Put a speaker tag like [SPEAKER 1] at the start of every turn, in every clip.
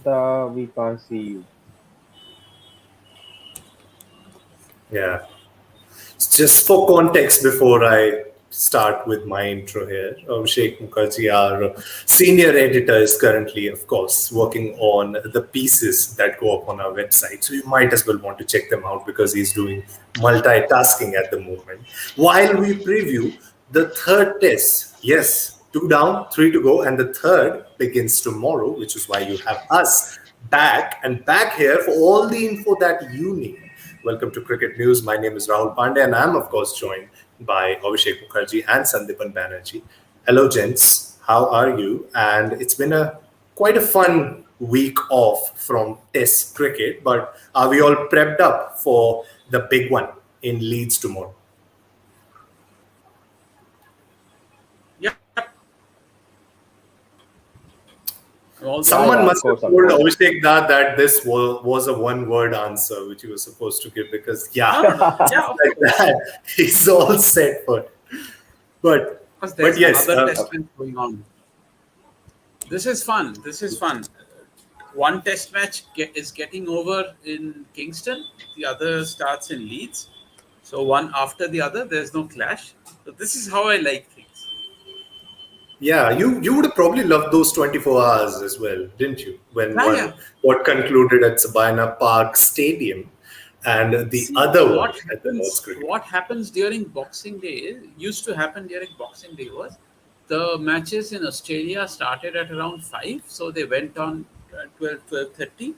[SPEAKER 1] We can't see you.
[SPEAKER 2] Yeah. Just for context, before I start with my intro here, Abhishek Mukherjee, our senior editor, is currently, of course, working on the pieces that go up on our website. So you might as well want to check them out because he's doing multitasking at the moment. While we preview the third test, yes, two down, three to go, and the third begins tomorrow, which is why you have us back here for all the info that you need. Welcome to Cricket News. My name is Rahul Pandey, and I'm, of course, joined by Abhishek Mukherjee and Sandipan Banerjee. Hello, gents. How are you? And it's been a quite a fun week off from Test cricket, but are we all prepped up for the big one in Leeds tomorrow?
[SPEAKER 3] Yep.
[SPEAKER 2] Someone
[SPEAKER 1] Of
[SPEAKER 2] must have
[SPEAKER 1] course, of
[SPEAKER 2] told
[SPEAKER 1] course.
[SPEAKER 2] Abhishek that this was a one-word answer which he was supposed to give because,
[SPEAKER 3] No, no, no. Yeah, of
[SPEAKER 2] like
[SPEAKER 3] course.
[SPEAKER 2] that, he's all set for it. But
[SPEAKER 3] Because there's
[SPEAKER 2] yes,
[SPEAKER 3] another test match going on. This is fun. This is fun. One test match is getting over in Kingston. The other starts in Leeds. So one after the other. There's no clash. So this is how I like things.
[SPEAKER 2] yeah, you would have probably loved those 24 hours as well, didn't you? When
[SPEAKER 3] Yeah,
[SPEAKER 2] one
[SPEAKER 3] yeah.
[SPEAKER 2] what concluded at Sabina Park Stadium and the
[SPEAKER 3] See,
[SPEAKER 2] other one at the Lord's Cricket.
[SPEAKER 3] what happens during Boxing Day used to happen during Boxing Day was the matches in Australia started at around 5, so they went on 12:30,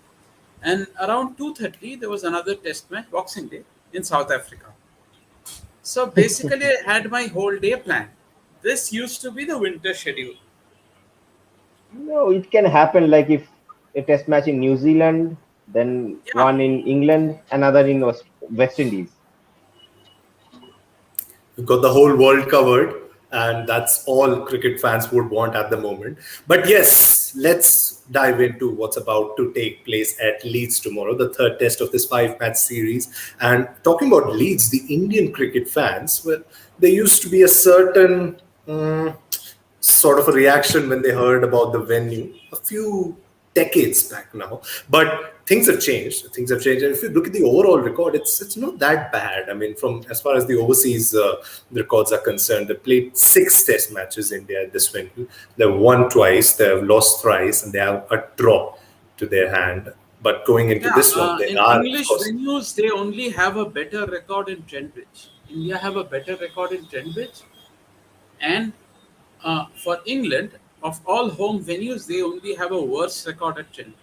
[SPEAKER 3] and around 2:30 there was another test match Boxing Day in South Africa. So basically I had my whole day planned. This used to be the winter schedule.
[SPEAKER 1] No, it can happen like if a test match in New Zealand, then
[SPEAKER 3] Yeah.
[SPEAKER 1] one in England, another in West Indies.
[SPEAKER 2] We've got the whole world covered, and that's all cricket fans would want at the moment. But yes, let's dive into what's about to take place at Leeds tomorrow, the third test of this five-match series. And talking about Leeds, the Indian cricket fans, well, there used to be a certain sort of a reaction when they heard about the venue a few decades back now. But things have changed. Things have changed. And if you look at the overall record, it's not that bad. I mean, from as far as the overseas records are concerned, they played 6 test matches India at this venue. They've won twice, they have lost thrice, and they have a draw to their hand. But going into
[SPEAKER 3] Yeah,
[SPEAKER 2] this one, they
[SPEAKER 3] in
[SPEAKER 2] are, of
[SPEAKER 3] English
[SPEAKER 2] course.
[SPEAKER 3] venues, they only have a better record in Trent India have a better record in Trent and for England, of all home venues, they only have a worse record at Trent.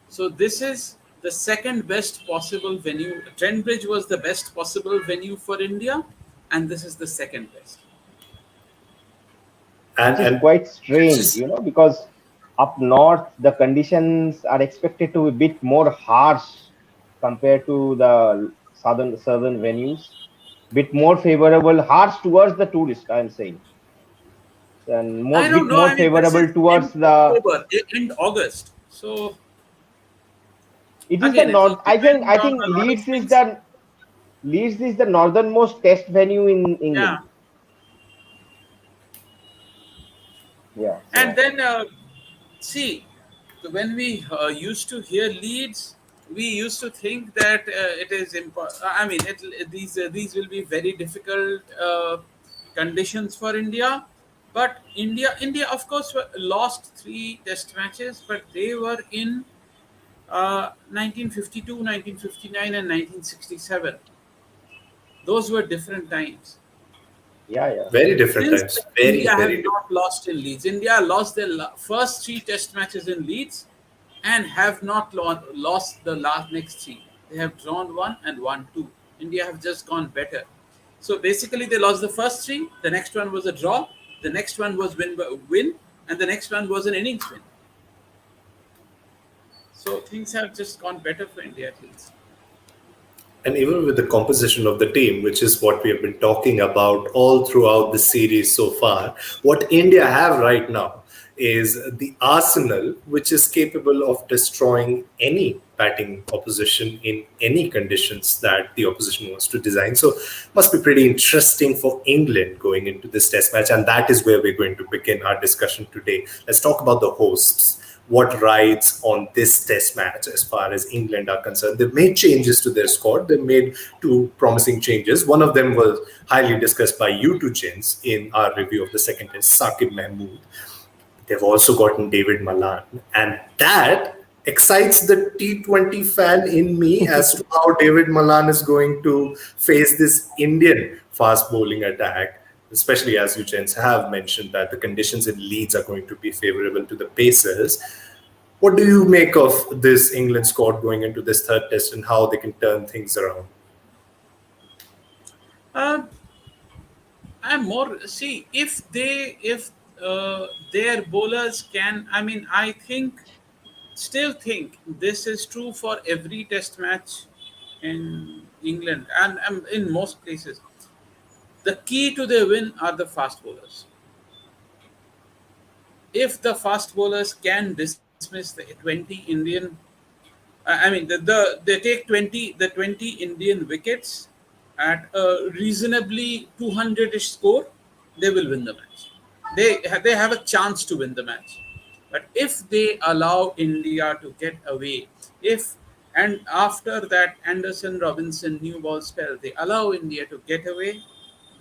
[SPEAKER 3] So this is the second best possible venue. Trent was the best possible venue for India, and this is the second best.
[SPEAKER 1] Which is
[SPEAKER 2] And
[SPEAKER 1] quite strange, because up north the conditions are expected to be a bit more harsh compared to the southern venues. Bit more favorable, harsh towards the tourist, I'm saying, and
[SPEAKER 3] I don't
[SPEAKER 1] bit
[SPEAKER 3] know.
[SPEAKER 1] more
[SPEAKER 3] I mean, this
[SPEAKER 1] favorable
[SPEAKER 3] is in
[SPEAKER 1] towards the.
[SPEAKER 3] October, in August. So
[SPEAKER 1] It is the
[SPEAKER 3] again, it will
[SPEAKER 1] north. I
[SPEAKER 3] depend on
[SPEAKER 1] think
[SPEAKER 3] a lot of things.
[SPEAKER 1] Leeds is the northernmost test venue in
[SPEAKER 3] Yeah,
[SPEAKER 1] England. Yeah.
[SPEAKER 3] and
[SPEAKER 1] So
[SPEAKER 3] then see, when we used to hear Leeds, we used to think that it is I mean, these will be very difficult conditions for India. But India, of course, lost 3 test matches, but they were in 1952, 1959, and 1967. Those were different times.
[SPEAKER 1] yeah, yeah.
[SPEAKER 2] very different
[SPEAKER 3] Since
[SPEAKER 2] times.
[SPEAKER 3] then,
[SPEAKER 2] Very,
[SPEAKER 3] India have
[SPEAKER 2] very different.
[SPEAKER 3] not lost in Leeds. India lost their first 3 test matches in Leeds and have not lost the last next 3. They have drawn 1 and won 2. India have just gone better. So basically, they lost the first 3. The next one was a draw. The next one was win, and the next one was an innings win. So things have just gone better for India at least.
[SPEAKER 2] And even with the composition of the team, which is what we have been talking about all throughout the series so far, what India have right now is the arsenal which is capable of destroying any batting opposition in any conditions that the opposition wants to design. So must be pretty interesting for England going into this test match. And that is where we're going to begin our discussion today. Let's talk about the hosts. what rides on this test match as far as England are concerned. They've made changes to their squad. They've made two promising changes. One of them was highly discussed by you two gents in our review of the second test, Saqib Mahmood. They've also gotten David Malan, and that excites the T20 fan in me as to how David Malan is going to face this Indian fast bowling attack, especially as you gents have mentioned that the conditions in Leeds are going to be favorable to the Pacers. What do you make of this England squad going into this third test and how they can turn things around?
[SPEAKER 3] Uh, I'm more see if their bowlers can. I mean, I still think this is true for every test match in England and in most places. The key to their win are the fast bowlers. If the fast bowlers can dismiss the 20 Indian, I mean they take 20 Indian wickets at a reasonably 200ish score, they will win the match. They have a chance to win the match. But if they allow India to get away, if and after that Anderson Robinson new ball spell, they allow India to get away,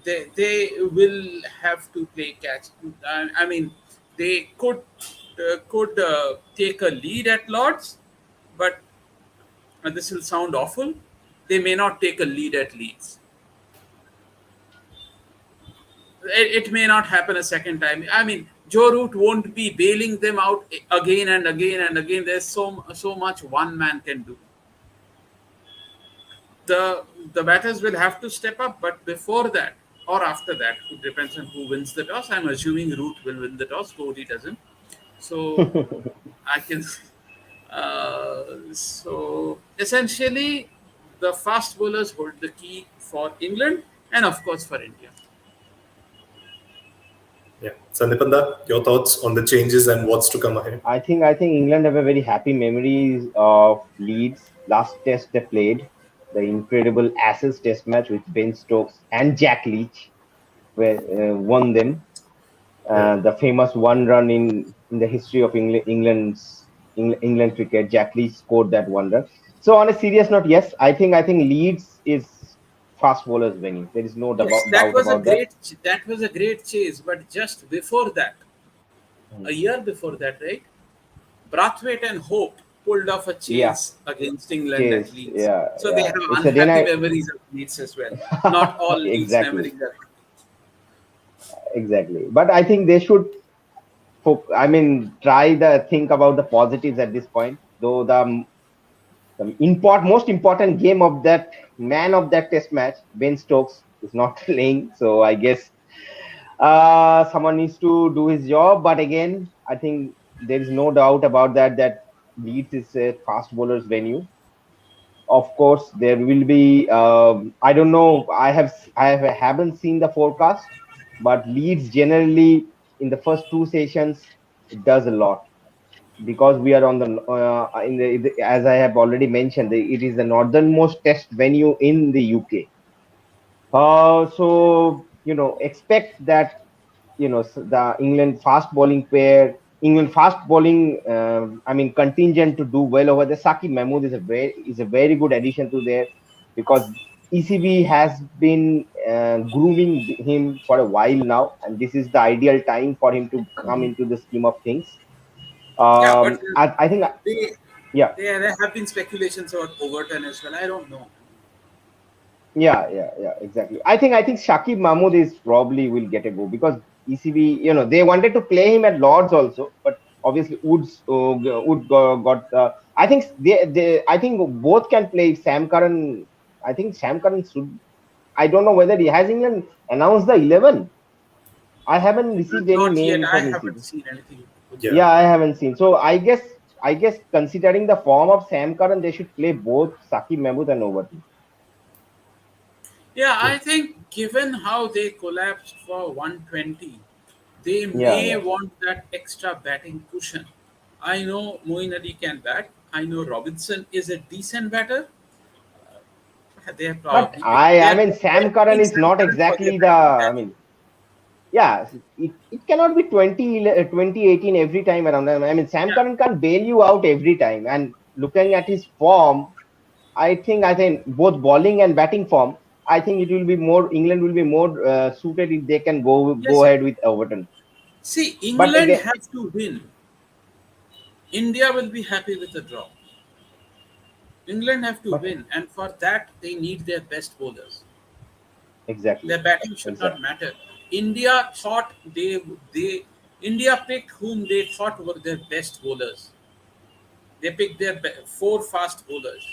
[SPEAKER 3] they will have to play catch. I mean, they could take a lead at Lords, but this will sound awful. They may not take a lead at Leeds. It may not happen a second time. I mean, Joe Root won't be bailing them out again and again and again. There's so much one man can do. The batters will have to step up, but before that or after that, it depends on who wins the toss. I'm assuming Root will win the toss. Kohli doesn't. So I can. So essentially, the fast bowlers hold the key for England and of course for India.
[SPEAKER 2] Yeah, Sandipanda, your thoughts on the changes and what's to come ahead?
[SPEAKER 1] I think England have a very happy memories of Leeds last test they played, the incredible Ashes test match with Ben Stokes and Jack Leach, where won them.
[SPEAKER 2] Yeah.
[SPEAKER 1] The famous one run in the history of England cricket. Jack Leach scored that one run. So on a serious note, yes, I think Leeds is fast bowlers venue. There is no
[SPEAKER 3] Yes,
[SPEAKER 1] doubt about that.
[SPEAKER 3] that was a great chase. But just before that, a
[SPEAKER 1] Hmm.
[SPEAKER 3] year before that, right? Brathwaite and Hope pulled off a
[SPEAKER 1] Yeah,
[SPEAKER 3] chase against England at
[SPEAKER 1] chase.
[SPEAKER 3] Leeds.
[SPEAKER 1] Yeah,
[SPEAKER 3] So they
[SPEAKER 1] yeah.
[SPEAKER 3] have
[SPEAKER 1] It's a day
[SPEAKER 3] unhappy
[SPEAKER 1] night.
[SPEAKER 3] memories of Leeds as well. Not all Leeds
[SPEAKER 1] Exactly,
[SPEAKER 3] memories are.
[SPEAKER 1] exactly. But I think they should. I mean, try the think about the positives at this point. Though the most important game of that man of that test match, Ben Stokes, is not playing. So I guess someone needs to do his job. But again, I think there is no doubt about that Leeds is a fast bowlers venue. Of course, there will be. I don't know. Haven't seen the forecast, but Leeds generally in the first two sessions it does a lot because we are on the as I have already mentioned, it is the northernmost test venue in the UK. So expect that the England fast bowling, I mean contingent to do well over there. Saqib Mahmood is a very good addition to there because ECB has been grooming him for a while now, and this is the ideal time for him to come into the scheme of things.
[SPEAKER 3] Yeah, but
[SPEAKER 1] I think,
[SPEAKER 3] they,
[SPEAKER 1] yeah,
[SPEAKER 3] there have been speculations about Overton as well. I don't know.
[SPEAKER 1] yeah, exactly. I think Shakib Mahmood is probably will get a go because ECB, they wanted to play him at Lords also, but obviously Wood got. I think both can play. Sam Curran, I think Sam Curran should. I don't know whether he has England announced the 11. I haven't received any
[SPEAKER 3] Not yet.
[SPEAKER 1] mail
[SPEAKER 3] I
[SPEAKER 1] from
[SPEAKER 3] haven't
[SPEAKER 1] ECB.
[SPEAKER 3] seen anything.
[SPEAKER 2] Yeah.
[SPEAKER 1] Yeah, I haven't seen. So I guess considering the form of Sam Curran, they should play both Saqib Mahmood and Overton.
[SPEAKER 3] Yeah, I think given how they collapsed for 120, they
[SPEAKER 1] Yeah,
[SPEAKER 3] may
[SPEAKER 1] yeah.
[SPEAKER 3] want that extra batting cushion. I know Moeen Ali can bat. I know Robinson is a decent batter. They are
[SPEAKER 1] But
[SPEAKER 3] probably
[SPEAKER 1] I
[SPEAKER 3] they are
[SPEAKER 1] mean, Sam Curran
[SPEAKER 3] playing
[SPEAKER 1] is
[SPEAKER 3] Sam
[SPEAKER 1] not
[SPEAKER 3] Curran for their
[SPEAKER 1] exactly the.
[SPEAKER 3] batting
[SPEAKER 1] I
[SPEAKER 3] catch.
[SPEAKER 1] mean, yeah, it cannot be 2018 every time around. I mean, Sam
[SPEAKER 3] Yeah.
[SPEAKER 1] Curran can't bail you out every time. And looking at his form, I think both bowling and batting form, I think it will be more, England will be more suited if they can go
[SPEAKER 3] Yes.
[SPEAKER 1] ahead with Overton.
[SPEAKER 3] See,
[SPEAKER 1] But
[SPEAKER 3] England
[SPEAKER 1] again,
[SPEAKER 3] have to win. India will be happy with a draw. England have to
[SPEAKER 1] but
[SPEAKER 3] win, and for that they need their best bowlers.
[SPEAKER 1] exactly,
[SPEAKER 3] Their batting should not
[SPEAKER 1] exactly.
[SPEAKER 3] matter. India thought they India picked whom they thought were their best bowlers. They picked their four fast bowlers.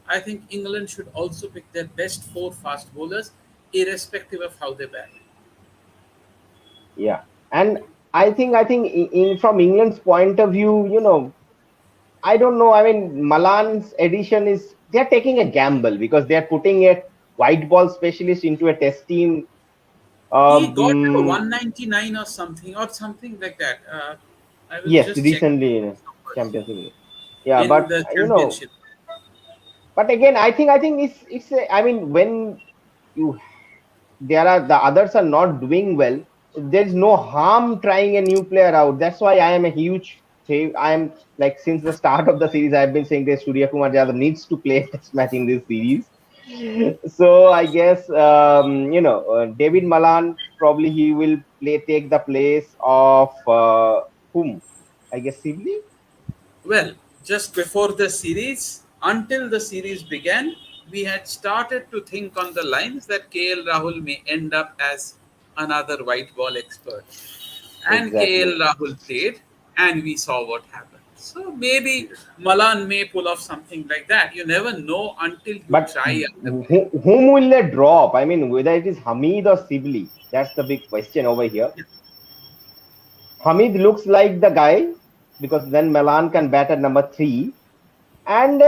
[SPEAKER 3] I think England should also pick their best four fast bowlers, irrespective of how they bat.
[SPEAKER 1] Yeah, and I think from England's point of view, I don't know. I mean, Malan's addition is, they're taking a gamble because they're putting a white ball specialist into a test team.
[SPEAKER 3] He got a
[SPEAKER 1] Mm,
[SPEAKER 3] 199 or something like that. I will
[SPEAKER 1] yes,
[SPEAKER 3] just check
[SPEAKER 1] recently in
[SPEAKER 3] his numbers
[SPEAKER 1] Champions League. Yeah,
[SPEAKER 3] in
[SPEAKER 1] but
[SPEAKER 3] the championship.
[SPEAKER 1] but again, I think I mean, when you there are the others are not doing well, there's no harm trying a new player out. That's why I am a huge I am, like, since the start of the series I've been saying that Surya Kumar Yadav needs to play a test match in this series. So I guess David Malan, probably he will take the place of whom, I guess Sibley.
[SPEAKER 3] Well, just before the series, until the series began, we had started to think on the lines that KL Rahul may end up as another white ball expert. And KL
[SPEAKER 1] Exactly.
[SPEAKER 3] Rahul played, and we saw what happened. So maybe Malan may pull off something like that. You never know until you
[SPEAKER 1] But
[SPEAKER 3] try at the play.
[SPEAKER 1] whom will they drop? I mean, whether it is Hamid or Sibley, that's the big question over here. Hamid looks like the guy because then Milan can bat at number three. And,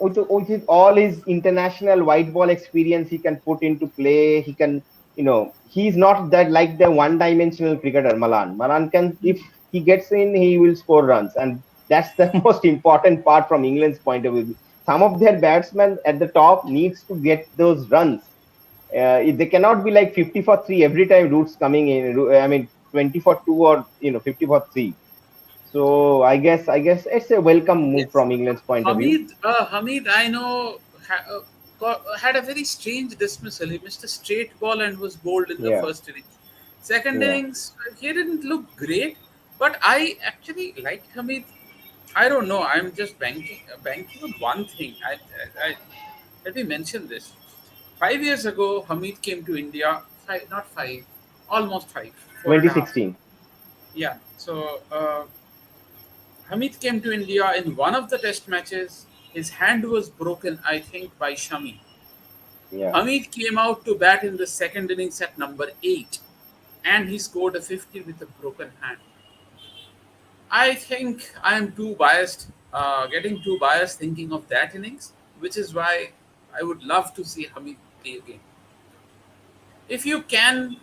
[SPEAKER 1] with all his international white ball experience, he can put into play. He can, he's not that like the one dimensional cricketer, Malan. Malan can, if he gets in, he will score runs. And that's the most important part from England's point of view. Some of their batsmen at the top needs to get those runs. They cannot be like 50 for 3 every time Roots coming in. I mean, 20 for 2 or 50 for 3. So I guess it's a welcome move
[SPEAKER 3] Yes.
[SPEAKER 1] from England's point of view.
[SPEAKER 3] Hamid, I know, had a very strange dismissal. He missed a straight ball and was bowled in the
[SPEAKER 1] Yeah,
[SPEAKER 3] first innings. Second
[SPEAKER 1] yeah.
[SPEAKER 3] innings, he didn't look great, but I actually liked Hamid. I don't know. I'm just banking on one thing. Let me mention this. 5 years ago, Hamid came to India. Five, not five, almost five, 4.5.
[SPEAKER 1] 2016.
[SPEAKER 3] Yeah. So Hamid came to India in one of the test matches. His hand was broken, I think, by Shami.
[SPEAKER 1] Yeah.
[SPEAKER 3] Hamid came out to bat in the second innings at number 8, and he scored a 50 with a broken hand. I think I am too biased, getting too biased thinking of that innings, which is why I would love to see Hamid play again. If you can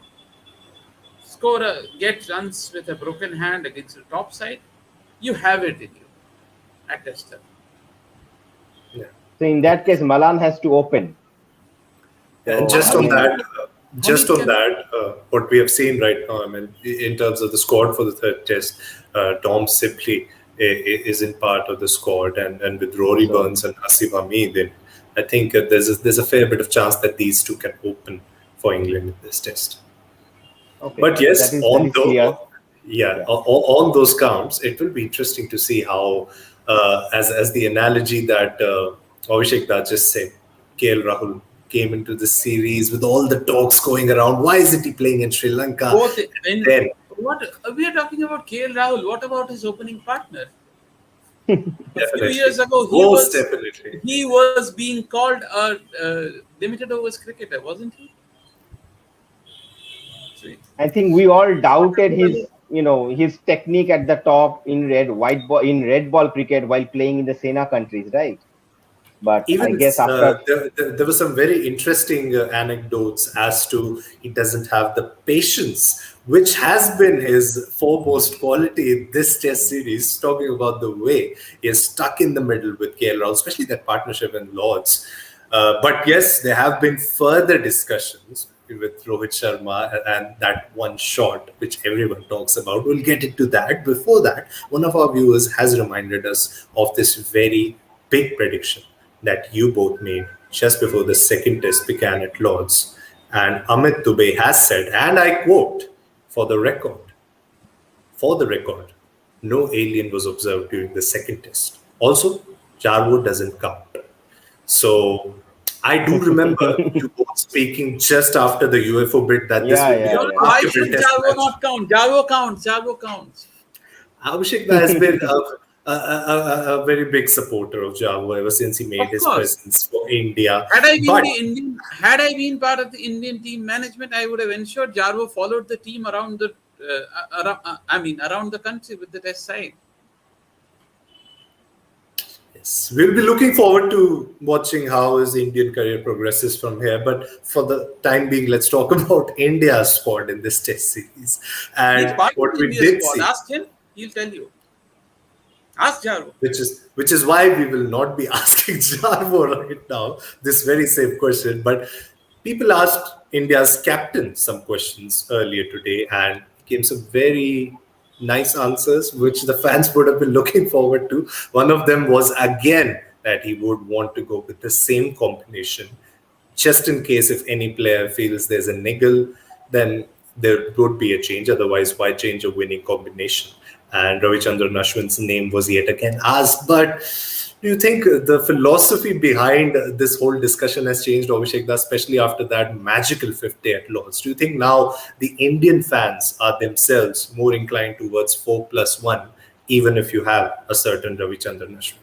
[SPEAKER 3] get runs with a broken hand against the top side, you have it in you at test level.
[SPEAKER 2] Yeah.
[SPEAKER 1] So in that case, Malan has to open.
[SPEAKER 2] And
[SPEAKER 1] So
[SPEAKER 3] Hamid,
[SPEAKER 2] just on
[SPEAKER 1] again,
[SPEAKER 2] that,
[SPEAKER 3] Hamid can.
[SPEAKER 2] what we have seen right now, I mean, in terms of the squad for the third test, Tom Sipley is in part of the squad, and with Rory
[SPEAKER 1] so
[SPEAKER 2] Burns and Asif Hamid, I think there's a fair bit of chance that these two can open for England in this test.
[SPEAKER 1] okay,
[SPEAKER 2] But
[SPEAKER 1] that
[SPEAKER 2] yes,
[SPEAKER 1] is that is clear. Yeah.
[SPEAKER 2] on those counts, it will be interesting to see how, as the analogy that Abhishek da just said, KL Rahul came into the series with all the talks going around. Why isn't he playing in Sri Lanka?
[SPEAKER 3] Both
[SPEAKER 2] And
[SPEAKER 3] in
[SPEAKER 2] then,
[SPEAKER 3] what we are talking about KL Rahul. What about his opening partner? A few
[SPEAKER 2] definitely,
[SPEAKER 3] years ago,
[SPEAKER 2] most definitely.
[SPEAKER 3] he was being called a limited overs cricketer, wasn't he? See,
[SPEAKER 1] I think we all doubted
[SPEAKER 3] particularly,
[SPEAKER 1] his technique at the top in red ball cricket while playing in the Sena countries, right? But I
[SPEAKER 2] Even
[SPEAKER 1] guess after,
[SPEAKER 2] there were some very interesting anecdotes as to he doesn't have the patience, which has been his foremost quality in this test series, talking about the way he is stuck in the middle with KL Rahul, especially that partnership in Lords. But yes, there have been further discussions with Rohit Sharma and that one shot, which everyone talks about. We'll get into that. Before that, one of our viewers has reminded us of this very big prediction that you both made just before the second test began at Lord's. And Amit Dubey has said, and I quote, for the record, for the record, no alien was observed during the second test. Also, Jarvo doesn't count. So I do remember you both speaking just after the UFO bit that this
[SPEAKER 1] Yeah,
[SPEAKER 2] will be
[SPEAKER 1] yeah,
[SPEAKER 2] a
[SPEAKER 3] No, no,
[SPEAKER 1] yeah.
[SPEAKER 3] why
[SPEAKER 2] remarkable
[SPEAKER 3] should
[SPEAKER 2] test
[SPEAKER 3] Javo
[SPEAKER 2] match.
[SPEAKER 3] not count? Javo counts. Javo counts.
[SPEAKER 2] Abhishek has been a very big supporter of Javo ever since he made
[SPEAKER 3] Of
[SPEAKER 2] his
[SPEAKER 3] course.
[SPEAKER 2] presence for India.
[SPEAKER 3] Had
[SPEAKER 2] But
[SPEAKER 3] I been the Indian, had I been part of the Indian team management, I would have ensured Jarvo followed the team around the, around the country with the test side.
[SPEAKER 2] yes, we'll be looking forward to watching how his Indian career progresses from here. But for the time being, let's talk about India's squad in this test series.
[SPEAKER 3] He's
[SPEAKER 2] And
[SPEAKER 3] part of
[SPEAKER 2] what
[SPEAKER 3] the
[SPEAKER 2] we
[SPEAKER 3] India
[SPEAKER 2] did
[SPEAKER 3] squad.
[SPEAKER 2] see,
[SPEAKER 3] Ask him, he'll tell you. Ask Jarvo.
[SPEAKER 2] which is why we will not be asking Jarvo right now this very same question. But people asked India's captain some questions earlier today, and came some very nice answers, which the fans would have been looking forward to. One of them was again that he would want to go with the same combination just in case if any player feels there's a niggle, then there would be a change. Otherwise, why change a winning combination? And Ravichandran Ashwin's name was yet again asked. But do you think the philosophy behind this whole discussion has changed, Abhishek, especially after that magical fifth day at Lord's? Do you think now the Indian fans are themselves more inclined towards 4+1, even if you have a certain Ravichandran Ashwin?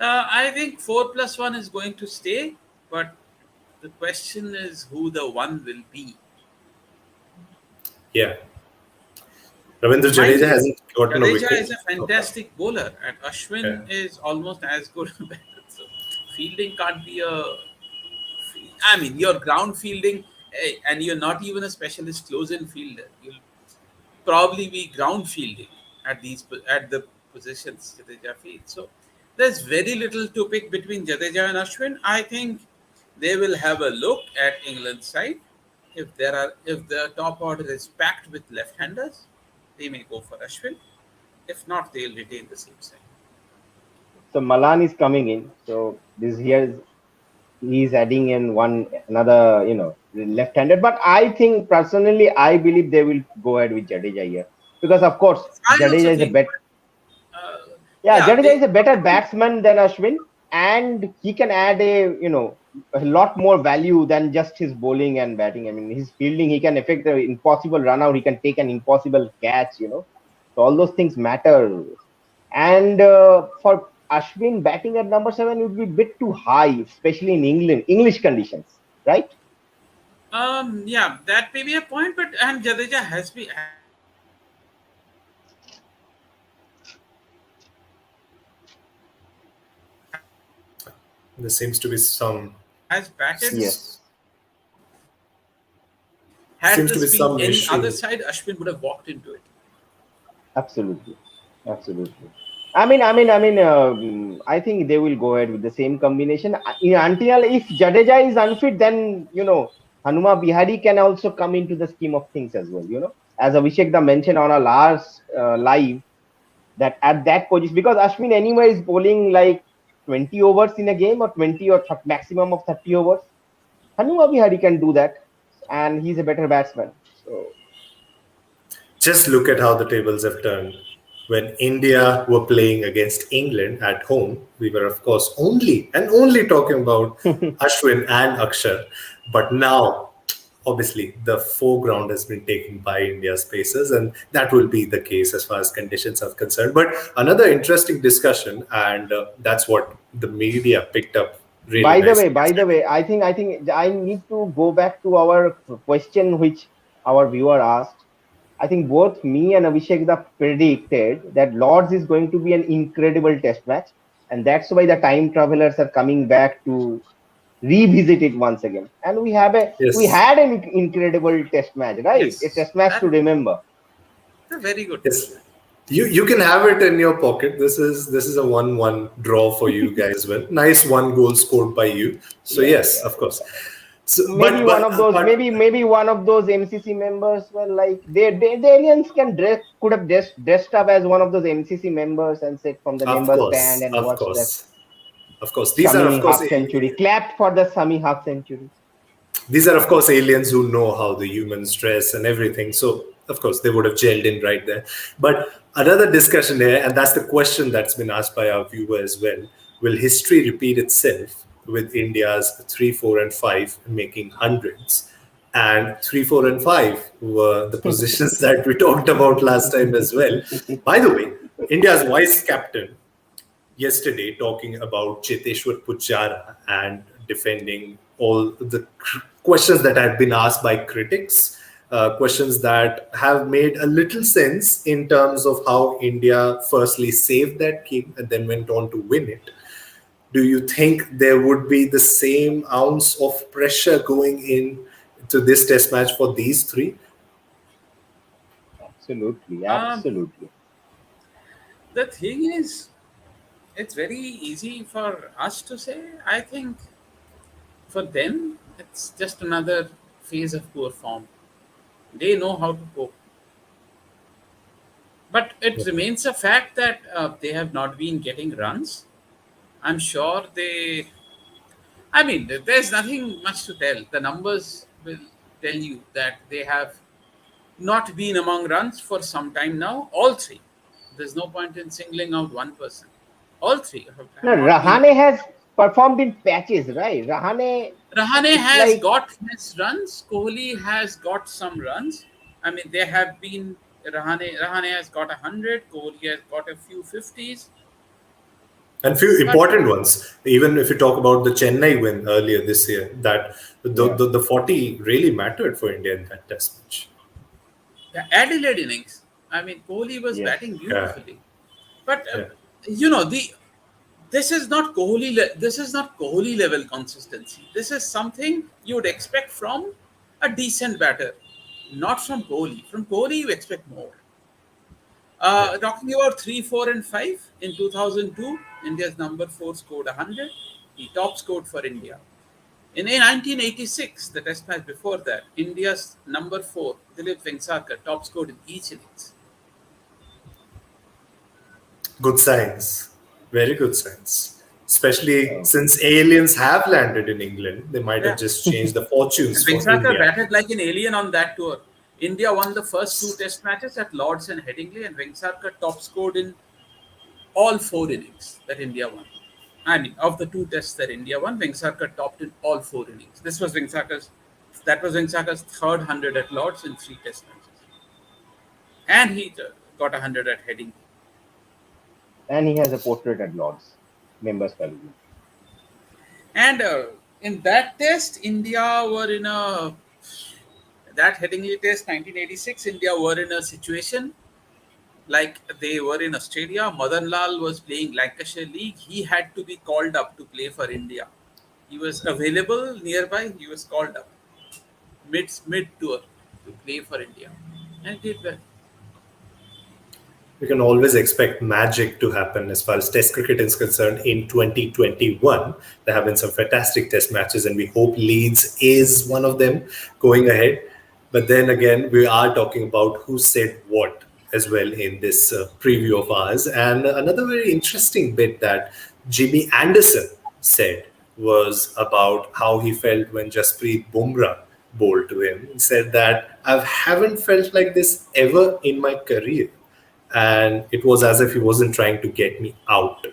[SPEAKER 3] I think 4+1 is going to stay, but the question is who the one will be.
[SPEAKER 2] Yeah. Ravindra
[SPEAKER 3] Mind
[SPEAKER 2] Jadeja
[SPEAKER 3] you,
[SPEAKER 2] hasn't gotten a
[SPEAKER 3] Jadeja
[SPEAKER 2] wicket.
[SPEAKER 3] is a fantastic bowler, and Ashwin
[SPEAKER 2] Yeah.
[SPEAKER 3] is almost as good. So fielding can't be a. Your ground fielding, and you're not even a specialist close-in fielder. You'll probably be ground fielding at the positions Jadeja fields. So there's very little to pick between Jadeja and Ashwin. I think they will have a look at England's side. If the top order is packed with left-handers, they may go for Ashwin. If not, they'll retain the same side.
[SPEAKER 1] So Malan is coming in. So this here is he's adding in one another, left-handed. But I think personally, I believe they will go ahead with Jadeja here because of course
[SPEAKER 3] I also
[SPEAKER 1] Jadeja is a
[SPEAKER 3] think,
[SPEAKER 1] bet.
[SPEAKER 3] uh,
[SPEAKER 1] Yeah,
[SPEAKER 3] yeah,
[SPEAKER 1] Jadeja is a better batsman than Ashwin, and he can add a lot more value than just his bowling and batting. I mean, his fielding, he can effect an impossible run out. He can take an impossible catch. So all those things matter. And for Ashwin, batting at number 7 would be a bit too high, especially in English conditions, right?
[SPEAKER 3] yeah, that may be a point, but and Jadeja
[SPEAKER 2] There seems to be some
[SPEAKER 3] has batted.
[SPEAKER 1] Yes,
[SPEAKER 3] Had
[SPEAKER 2] seems to
[SPEAKER 3] this
[SPEAKER 2] be
[SPEAKER 3] been
[SPEAKER 2] some
[SPEAKER 3] any other
[SPEAKER 2] issue.
[SPEAKER 3] side, Ashwin would have walked into it.
[SPEAKER 1] absolutely, absolutely. I think they will go ahead with the same combination. Until if Jadeja is unfit, then Hanuma Bihari can also come into the scheme of things as well. As Abhishek da mentioned on our last live, that at that position, because Ashwin anyway is bowling like 20 overs in a game or 20 or maximum of 30 overs. Hanuma Bihari can do that, and he's a better batsman. So
[SPEAKER 2] Just look at how the tables have turned. When India were playing against England at home, we were, of course, only talking about Ashwin and Akshar. But now, obviously, the foreground has been taken by India's pacers, and that will be the case as far as conditions are concerned. But another interesting discussion, and that's what the media picked up really nicely.
[SPEAKER 1] by the way, I think I need to go back to our question which our viewer asked. I think both me and Abhishek da predicted that Lords is going to be an incredible test match, and that's why the time travelers are coming back to revisit it once again. And we
[SPEAKER 2] Yes.
[SPEAKER 1] had an incredible test match, right? A
[SPEAKER 3] Yes,
[SPEAKER 1] test match to remember.
[SPEAKER 3] a very good test
[SPEAKER 2] Yes.
[SPEAKER 3] match.
[SPEAKER 2] You can have it in your pocket. This is a 1-1 draw for you guys. Well, nice one goal scored by you. So
[SPEAKER 1] Yeah,
[SPEAKER 2] yes,
[SPEAKER 1] yeah.
[SPEAKER 2] of course. So,
[SPEAKER 1] maybe one of those, maybe one of those MCC members were like, the aliens could have dressed up as one of those MCC members and said from the members stand and
[SPEAKER 2] of
[SPEAKER 1] watch the
[SPEAKER 2] course, of course.
[SPEAKER 1] Shami half century, clapped for the Shami half century.
[SPEAKER 2] These are, of course, aliens who know how the humans dress and everything. So, of course, they would have gelled in right there. But another discussion here, and that's the question that's been asked by our viewer as well: will history repeat itself with India's 3, 4, and 5 making hundreds? And 3, 4, and 5 were the positions that we talked about last time as well. By the way, India's vice captain yesterday talking about Cheteshwar Pujara and defending all the questions that have been asked by critics, questions that have made a little sense in terms of how India firstly saved that game and then went on to win it. Do you think there would be the same ounce of pressure going in to this test match for these three?
[SPEAKER 1] Absolutely, absolutely.
[SPEAKER 3] The thing is, it's very easy for us to say. I think for them, it's just another phase of poor form. They know how to cope. But it remains a fact that they have not been getting runs. I'm sure I mean, there's nothing much to tell. The numbers will tell you that they have not been among runs for some time now. All three. There's no point in singling out one person. All three have
[SPEAKER 1] No,
[SPEAKER 3] not been.
[SPEAKER 1] Rahane has performed in patches, right? Rahane
[SPEAKER 3] has
[SPEAKER 1] like,
[SPEAKER 3] got his runs. Kohli has got some runs. I mean, there have been Rahane has got 100. Kohli has got a few 50s.
[SPEAKER 2] And few important ones. Even if you talk about the Chennai win earlier this year, that the 40 really mattered for India in that test match.
[SPEAKER 3] The Adelaide innings. I mean, Kohli was batting beautifully. But this is not Kohli level consistency. This is something you would expect from a decent batter, not from Kohli. From Kohli, you expect more. Talking about 3, 4, and 5 in 2002, India's number 4 scored 100. He top scored for India. In 1986, the test match before that, India's number 4, Dilip Vengsarkar, top scored in each innings.
[SPEAKER 2] Good signs. Very good signs. Especially since aliens have landed in England, they might have just changed the fortunes for India.
[SPEAKER 3] Vengsarkar batted like an alien on that tour. India won the first 2 test matches at Lords and Headingley, and Vengsarkar top scored in all 4 innings that India won. I mean, of the 2 tests that India won, Vengsarkar topped in all 4 innings. That was Vengsarkar's third 100 at Lords in 3 test matches. And he got 100 at Headingley.
[SPEAKER 1] And he has a portrait at Lords, members pavilion.
[SPEAKER 3] And in that test, India were in that Headingley test, 1986, India were in a situation like they were in Australia. Madan Lal was playing Lancashire League. He had to be called up to play for India. He was available nearby. He was called up mid-tour to play for India. And did well.
[SPEAKER 2] We can always expect magic to happen as far as Test cricket is concerned in 2021. There have been some fantastic Test matches, and we hope Leeds is one of them going ahead. But then again, we are talking about who said what as well in this preview of ours. And another very interesting bit that Jimmy Anderson said was about how he felt when Jasprit Bumrah bowled to him. He said that I haven't felt like this ever in my career. And it was as if he wasn't trying to get me out.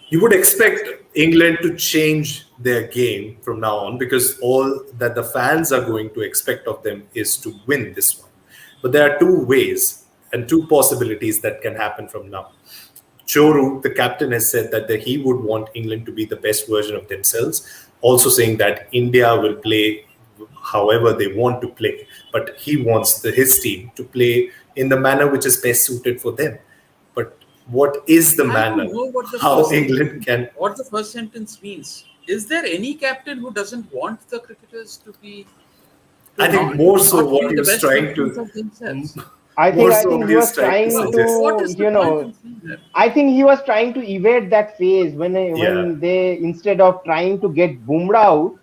[SPEAKER 2] You would expect England to change their game from now on, because all that the fans are going to expect of them is to win this one. But there are 2 ways and 2 possibilities that can happen from now. Choru, the captain, has said that he would want England to be the best version of themselves, also saying that India will play however they want to play, but he wants his team to play in the manner which is best suited for them. But what is the manner? How England can...
[SPEAKER 3] What the first sentence means. Is there any captain who doesn't want the cricketers to be...
[SPEAKER 2] I think more so what he was trying to...
[SPEAKER 1] I think he was trying to, I think he was trying to evade that phase when they, instead of trying to get Bumrah out,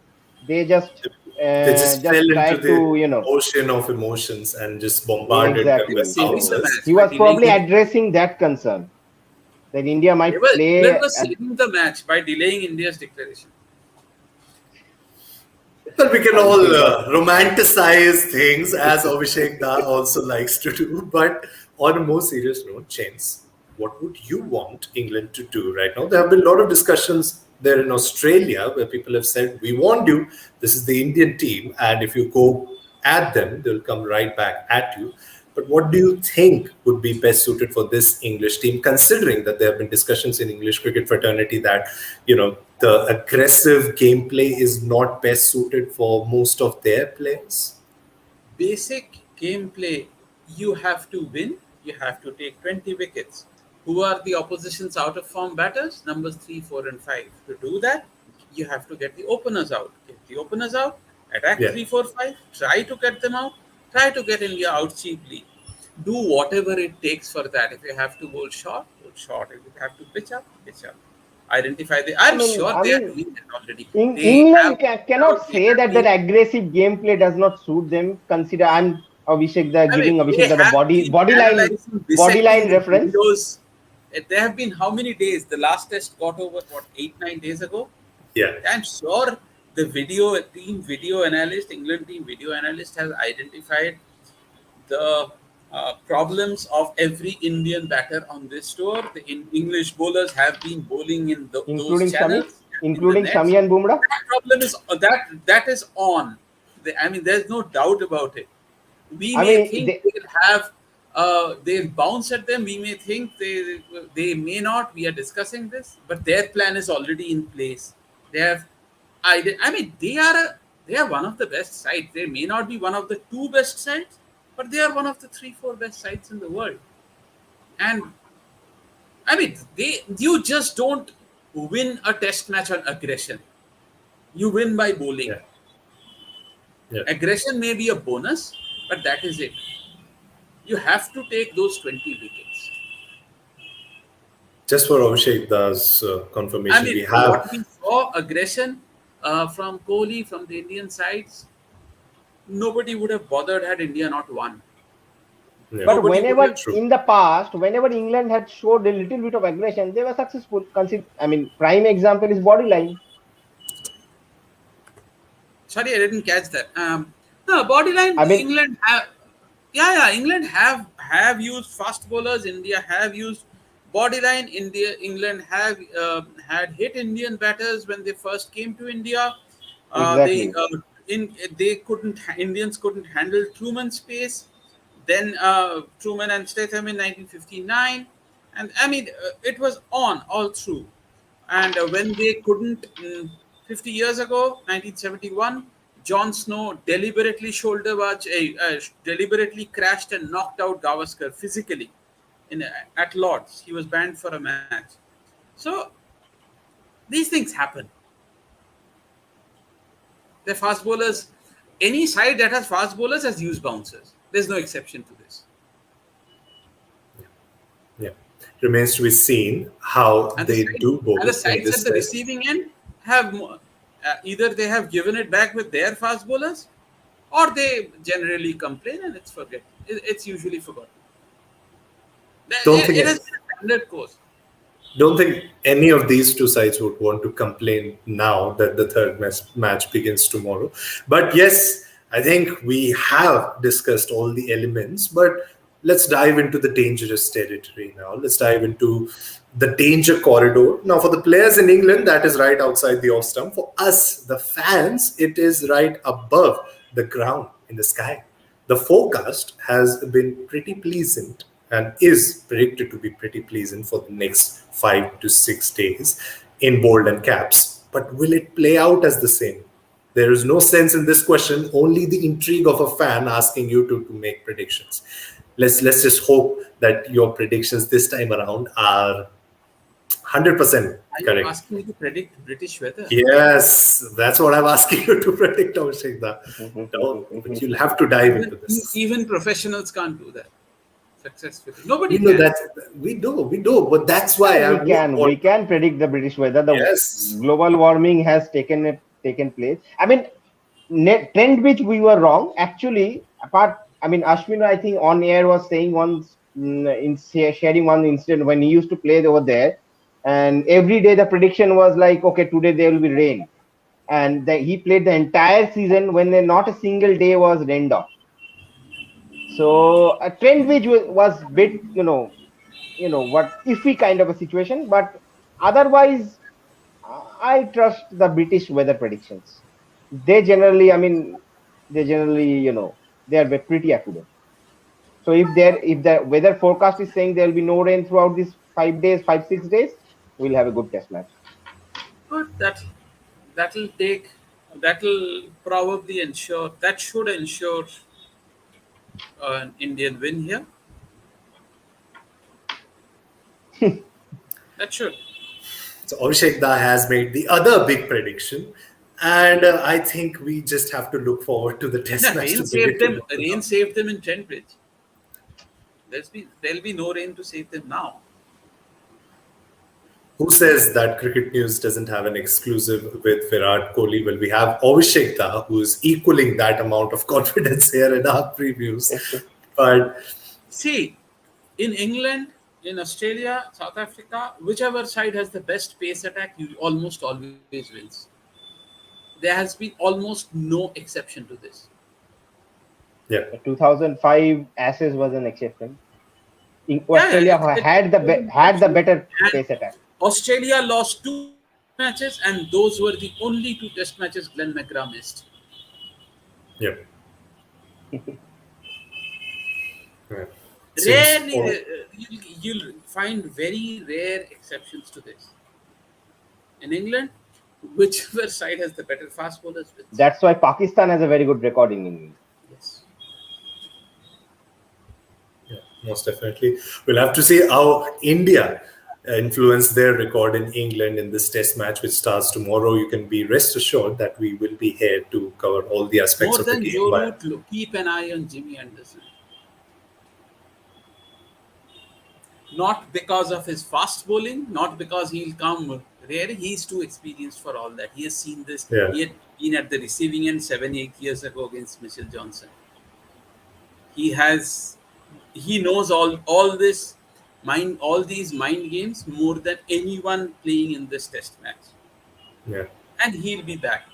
[SPEAKER 1] They
[SPEAKER 2] They just fell into
[SPEAKER 1] tried
[SPEAKER 2] the
[SPEAKER 1] to,
[SPEAKER 2] ocean of emotions and just bombarded them
[SPEAKER 3] They
[SPEAKER 1] exactly.
[SPEAKER 3] were
[SPEAKER 2] with
[SPEAKER 3] saving the
[SPEAKER 2] answers.
[SPEAKER 3] match
[SPEAKER 1] He
[SPEAKER 3] by
[SPEAKER 1] was
[SPEAKER 3] delaying
[SPEAKER 1] probably
[SPEAKER 3] it.
[SPEAKER 1] addressing that concern that India might
[SPEAKER 3] England
[SPEAKER 1] play
[SPEAKER 3] was saving the match by delaying India's declaration.
[SPEAKER 2] Well, we can all
[SPEAKER 1] Abhishek that
[SPEAKER 2] romanticize things as Abhishek Da also likes to do. But on a more serious note, Chance, what would you want England to do right now? There have been a lot of discussions there in Australia where people have said, we warned you, this is the Indian team, and if you go at them, they'll come right back at you. But what do you think would be best suited for this English team, considering that there have been discussions in English cricket fraternity that, the aggressive gameplay is not best suited for most of their players?
[SPEAKER 3] Basic gameplay, you have to win, you have to take 20 wickets. Who are the opposition's out of form batters? Numbers 3, 4, and 5. To do that, you have to get the openers out. Get the openers out, attack
[SPEAKER 2] Yeah.
[SPEAKER 3] 3, 4, 5, try to get them out, try to get India out cheaply. Do whatever it takes for that. If you have to bowl short, bowl short. If you have to pitch up, pitch up. Identify the.
[SPEAKER 1] I
[SPEAKER 3] I'm
[SPEAKER 1] mean,
[SPEAKER 3] sure
[SPEAKER 1] I
[SPEAKER 3] they are
[SPEAKER 1] mean,
[SPEAKER 3] doing that already. They have
[SPEAKER 1] England
[SPEAKER 3] out,
[SPEAKER 1] cannot
[SPEAKER 3] they
[SPEAKER 1] say
[SPEAKER 3] have
[SPEAKER 1] that
[SPEAKER 3] been.
[SPEAKER 1] that aggressive gameplay does not suit them. Consider I'm Abhishek the
[SPEAKER 3] I mean,
[SPEAKER 1] giving
[SPEAKER 3] they
[SPEAKER 1] Abhishek the
[SPEAKER 3] have been analyzing,
[SPEAKER 1] body
[SPEAKER 3] dissecting
[SPEAKER 1] line
[SPEAKER 3] the
[SPEAKER 1] reference.
[SPEAKER 3] videos. There have been how many days? The last test got over, what, 8, 9 days ago?
[SPEAKER 2] Yeah.
[SPEAKER 3] I'm sure the video analyst, England team video analyst, has identified the problems of every Indian batter on this tour. The English bowlers have been bowling in those
[SPEAKER 1] Including Shami,
[SPEAKER 3] channels, in the
[SPEAKER 1] including
[SPEAKER 3] nets.
[SPEAKER 1] Shami and Bumrah.
[SPEAKER 3] That problem is that is on. I mean, there's no doubt about it. We
[SPEAKER 1] I
[SPEAKER 3] may
[SPEAKER 1] mean,
[SPEAKER 3] think they'll have they'll bounce at them. We may think they may not. We are discussing this, but their plan is already in place. They have, I mean, they are one of the best sides. They may not be one of the two best sides, but they are one of the 3, 4 best sides in the world. And I mean, you just don't win a test match on aggression. You win by bowling.
[SPEAKER 2] Yeah. Yeah.
[SPEAKER 3] Aggression may be a bonus, but that is it. You have to take those 20 wickets.
[SPEAKER 2] Just for Abhishek Da's
[SPEAKER 3] I
[SPEAKER 2] confirmation,
[SPEAKER 3] mean,
[SPEAKER 2] we have.
[SPEAKER 3] what we saw aggression from Kohli, from the Indian sides, nobody would have bothered had India not won.
[SPEAKER 2] Yeah.
[SPEAKER 1] But
[SPEAKER 3] Nobody would
[SPEAKER 1] whenever
[SPEAKER 3] have.
[SPEAKER 2] True.
[SPEAKER 1] in the past, whenever England had showed a little bit of aggression, they were successful. I mean, prime example is body line.
[SPEAKER 3] Sorry, I didn't catch that. No, body line.
[SPEAKER 1] I mean,
[SPEAKER 3] England have, yeah. England have used fast bowlers. India have used body line. England have had hit Indian batters when they first came to India. They
[SPEAKER 1] exactly.
[SPEAKER 3] they couldn't Indians couldn't handle Truman's pace. Then Truman and Statham in 1959, and I mean it was on all through. And when they couldn't, 50 years ago, 1971, Jon Snow deliberately deliberately crashed and knocked out Gavaskar physically at Lords. He was banned for a match. So these things happen. The fast bowlers, any side that has fast bowlers has used bouncers. There's no exception to this.
[SPEAKER 2] Yeah. Remains to be seen how
[SPEAKER 3] And
[SPEAKER 2] they do bowl
[SPEAKER 3] the
[SPEAKER 2] in
[SPEAKER 3] sides
[SPEAKER 2] this
[SPEAKER 3] at the
[SPEAKER 2] test.
[SPEAKER 3] receiving end have either they have given it back with their fast bowlers, or they generally complain and it's usually forgotten.
[SPEAKER 2] Don't think
[SPEAKER 3] It has been a standard course.
[SPEAKER 2] Don't think any of these two sides would want to complain now that the third match begins tomorrow. But yes, I think we have discussed all the elements, but let's dive into the dangerous territory now. Let's dive into the danger corridor. Now, for the players in England, that is right outside the off stump. For us, the fans, it is right above the ground in the sky. The forecast has been pretty pleasant and is predicted to be pretty pleasant for the next 5 to 6 days in bold and caps. But will it play out as the same? There is no sense in this question, only the intrigue of a fan asking you to make predictions. Let's just hope that your predictions this time around are 100%
[SPEAKER 3] Are you
[SPEAKER 2] correct.
[SPEAKER 3] asking me to predict British weather?
[SPEAKER 2] Yes, that's what I'm asking you to predict, Abhishek. But you'll have to dive into this.
[SPEAKER 3] Even professionals can't do that successfully. Nobody
[SPEAKER 2] We know
[SPEAKER 3] can.
[SPEAKER 2] that we do, but that's why
[SPEAKER 1] we can predict the British weather. The
[SPEAKER 2] Yes.
[SPEAKER 1] global warming has taken a taken place. I mean, trend which we were wrong actually. Apart, I mean, Ashwin, I think on air was saying once, sharing one incident when he used to play over there, and every day the prediction was like, okay, today there will be rain, and he played the entire season when not a single day was rained off. So a trend which was bit, what iffy kind of a situation, but otherwise I trust the British weather predictions. They generally, I mean, they generally, they are pretty accurate. So if the weather forecast is saying there will be no rain throughout these 5 days, 5 6 days, we'll have a good test match.
[SPEAKER 3] But that'll take that'll probably ensure that should ensure an Indian win here. That should.
[SPEAKER 2] So Abhishek Da has made the other big prediction, and I think we just have to look forward to the test
[SPEAKER 3] Yeah,
[SPEAKER 2] match
[SPEAKER 3] rain
[SPEAKER 2] to
[SPEAKER 3] saved
[SPEAKER 2] predict
[SPEAKER 3] them.
[SPEAKER 2] it.
[SPEAKER 3] Rain saved them in Trentbridge. There'll be no rain to save them now.
[SPEAKER 2] Who says that Cricket News doesn't have an exclusive with Virat Kohli? Well, we have Abhishek Da, who is equaling that amount of confidence here in our previews. But
[SPEAKER 3] See, in England, in Australia, South Africa, whichever side has the best pace attack, you almost always wins. There has been almost no exception to this.
[SPEAKER 2] yeah,
[SPEAKER 1] The 2005 Ashes was an exception.
[SPEAKER 3] Yeah,
[SPEAKER 1] Australia had the better
[SPEAKER 3] and
[SPEAKER 1] pace attack.
[SPEAKER 3] Australia lost two matches, and those were the only two test matches Glenn McGrath missed.
[SPEAKER 2] yeah. Yeah.
[SPEAKER 3] Rarely,
[SPEAKER 2] Seems
[SPEAKER 3] you'll find very rare exceptions to this. In England, whichever side has the better fast bowlers wins.
[SPEAKER 1] That's why Pakistan has a very good record in England.
[SPEAKER 3] Yes.
[SPEAKER 2] yeah, most definitely. We'll have to see how India influence their record in England in this test match, which starts tomorrow. You can be rest assured that we will be here to cover all the aspects
[SPEAKER 3] More
[SPEAKER 2] of the
[SPEAKER 3] than
[SPEAKER 2] game.
[SPEAKER 3] Joe
[SPEAKER 2] But
[SPEAKER 3] Root, keep an eye on Jimmy Anderson. Not because of his fast bowling, not because he'll come rare. He's too experienced for all that. He has seen this.
[SPEAKER 2] Yeah.
[SPEAKER 3] He had been at the receiving end 7-8 years ago against Mitchell Johnson. He knows all this all these mind games more than anyone playing in this test match.
[SPEAKER 2] yeah.
[SPEAKER 3] And he'll be back.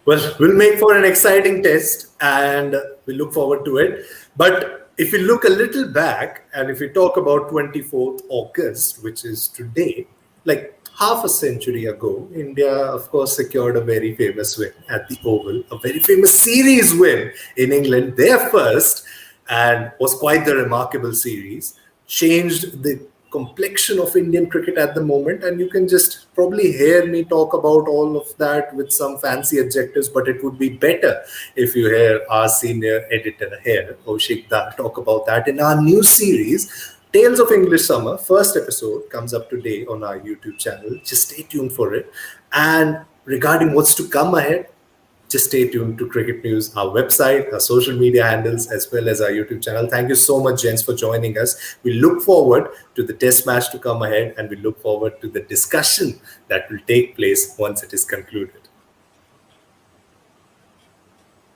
[SPEAKER 2] Well, we'll make for an exciting test and we look forward to it. But if we look a little back and if we talk about 24th August, which is today, like half a century ago, India, of course, secured a very famous win at the Oval, a very famous series win in England, their first, and was quite the remarkable series, changed the complexion of Indian cricket at the moment. And you can just probably hear me talk about all of that with some fancy adjectives, but it would be better if you hear our senior editor here, Abhishek Da, talk about that in our new series, Tales of English Summer. First episode comes up today on our YouTube channel. Just stay tuned for it. And regarding what's to come ahead, just stay tuned to Cricket News, our website, our social media handles, as well as our YouTube channel. Thank you so much, gents, for joining us. We look forward to the test match to come ahead, and we look forward to the discussion that will take place once it is concluded.